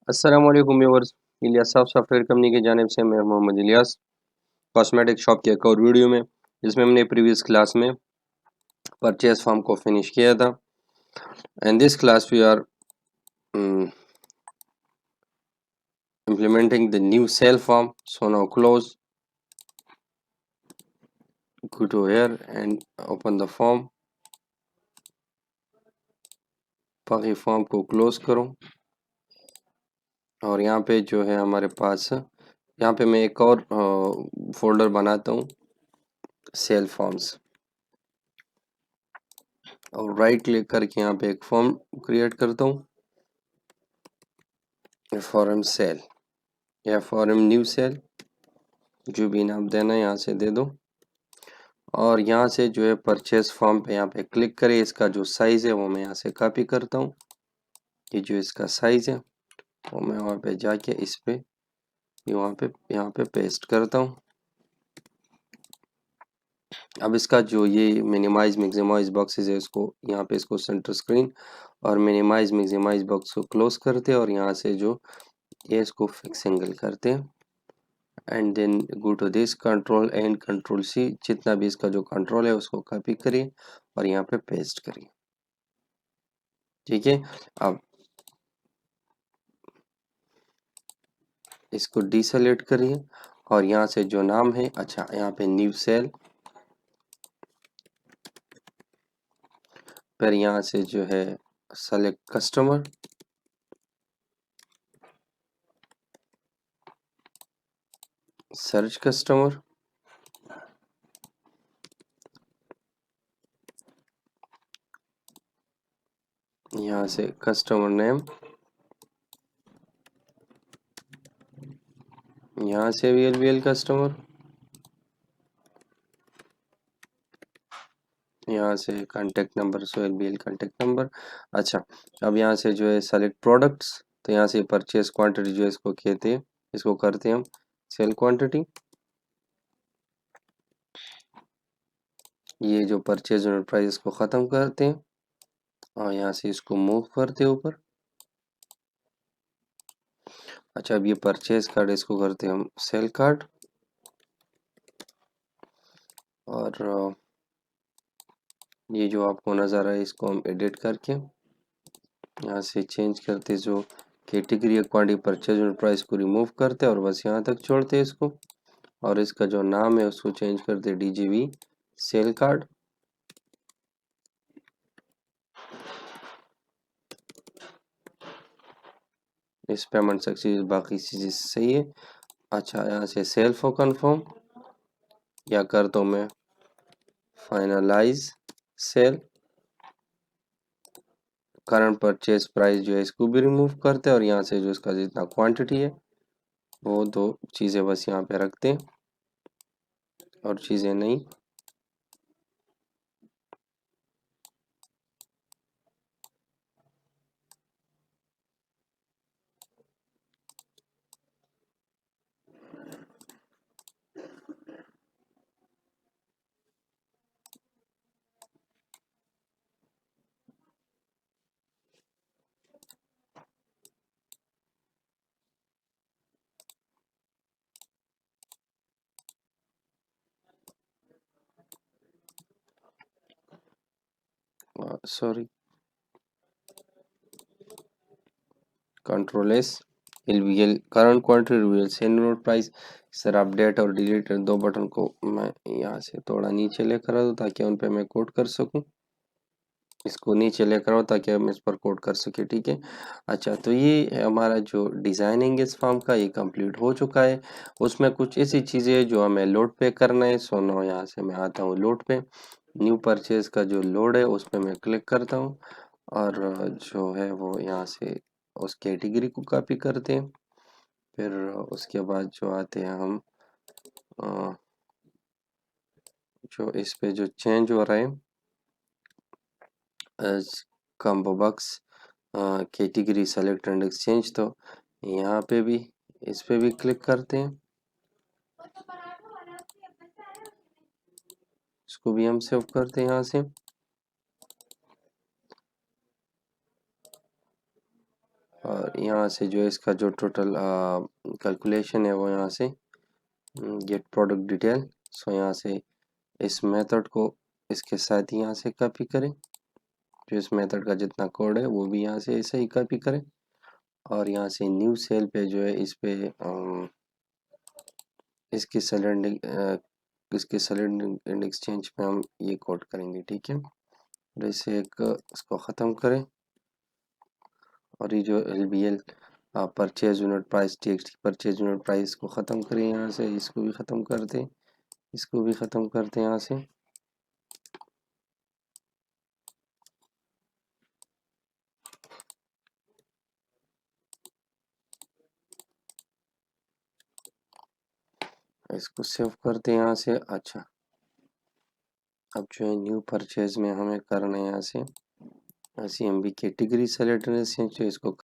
अस्सलाम वालेकुम viewers. इलियासॉफ्ट software company की जानिब से मैं मोहम्मद इलियास कॉस्मेटिक शॉप के एक और वीडियो में जिसमें हमने प्रीवियस क्लास में परचेज फॉर्म को फिनिश किया था। And this class we are implementing the new sale form. So now close, go to here and open the form। बाकी फॉर्म को क्लोज करो और यहाँ पे जो है हमारे पास यहाँ पे मैं एक और फोल्डर बनाता हूँ सेल फॉर्म्स और राइट क्लिक करके यहाँ पे एक फॉर्म क्रिएट करता हूँ फॉर्म सेल या फॉर्म न्यू सेल, जो भी नाम देना है यहाँ से दे दो। और यहाँ से जो है परचेज फॉर्म पे यहाँ पे क्लिक करें। इसका जो साइज़ है वो मैं यहाँ से कॉपी करता हूँ। ये जो इसका साइज़ है वो मैं वहाँ पे जाके इस पे यहाँ पे पेस्ट करता हूँ। अब इसका जो ये मिनिमाइज मैक्सिमाइज बॉक्सेस है इसको यहाँ पे इसको सेंटर स्क्रीन और मिनिमाइज मैक्सिमाइज बॉक्स को क्लोज करते हैं और यहाँ से जो ये इसको फिक्स एंगल करते हैं and then go to this control and control C, जितना भी इसका जो कंट्रोल है उसको कॉपी करिए और यहाँ पे पेस्ट करिए। ठीक है, अब इसको डीसेलेक्ट करिए और यहाँ से जो नाम है, अच्छा यहाँ पे न्यू सेल, फिर यहाँ से जो है सेलेक्ट कस्टमर, सर्च कस्टमर, यहाँ से कस्टमर नेम, यहाँ से वीएल कस्टमर, यहाँ से कांटेक्ट नंबर सोहेल बीएल कांटेक्ट नंबर। अच्छा, अब यहाँ से जो है सेलेक्ट प्रोडक्ट्स, तो यहाँ से परचेज क्वांटिटी जो इसको कहते हैं, इसको करते हैं हम सेल क्वांटिटी। ये जो परचेज प्राइस को ख़त्म करते हैं और यहाँ से इसको मूव करते हैं ऊपर। अच्छा, अब ये परचेज कार्ड इसको करते हैं हम सेल कार्ड और ये जो आपको नज़र आए इसको हम एडिट करके यहाँ से चेंज करते, जो कैटेगरी या क्वांटिटी परचेज प्राइस को रिमूव करते और बस यहाँ तक छोड़ते हैं इसको। और इसका जो नाम है उसको चेंज करते डीजीवी सेल कार्ड। इस पेमेंट सक्सेस, बाकी चीज़ें सही है। अच्छा, यहाँ से सेल फॉर कंफर्म या कर दो मैं finalise sale, current purchase price जो है इसको भी रिमूव करते हैं और यहाँ से जो इसका जितना क्वांटिटी है वो दो चीज़ें बस यहाँ पे रखते हैं और चीज़ें नहीं। Sorry, control S, L current quantity reveal send note price. Sir update और डिलीट दो बटन को मैं यहाँ से थोड़ा नीचे लेकर आ दूँ ताकि उन पे मैं कोड कर सकूँ। इसको नीचे लेकर आओ ताकि हम इस पर कोड कर सके। ठीक है, अच्छा तो ये हमारा जो डिज़ाइनिंग इस फॉर्म का ये कंप्लीट हो चुका है। उसमें कुछ ऐसी चीज़ें हैं जो हमें लोड पे करना है। सो नो, यहाँ से मैं आता हूँ लोड पे, न्यू परचेज का जो लोड है उस पर मैं क्लिक करता हूँ और जो है वो यहाँ से उस कैटेगरी को कॉपी करते हैं। फिर उसके बाद जो आते हैं हम जो इस पे जो चेंज हो रहा है combo box category select and exchange, तो यहाँ पे भी इस पे भी क्लिक करते हैं, इसको भी हम सेव करते हैं यहाँ से। और और यहाँ से जो है इसका जो टोटल कैलकुलेशन है वो यहाँ से गेट प्रोडक्ट डिटेल। सो यहाँ से इस मेथड को इसके साथ यहाँ से कॉपी करें, जो इस मेथड का जितना कोड है वो भी यहाँ से ऐसे ही कॉपी करें, और यहाँ से न्यू सेल पे जो है इस पे इसके सिलेंडर एंड एक्सचेंज पे हम ये कोड करेंगे, ठीक है। और इसे एक इसको ख़त्म करें, और ये जो LBL purchase unit price TXT purchase unit price को ख़त्म करें, यहाँ से इसको भी ख़त्म कर दें, इसको भी ख़त्म कर दें यहाँ से। इसको सेव कर दें यहाँ से। अच्छा, अब जो है न्यू परचेज में हमें करना है यहाँ से CMB कैटेगरी सेलेक्ट, इसको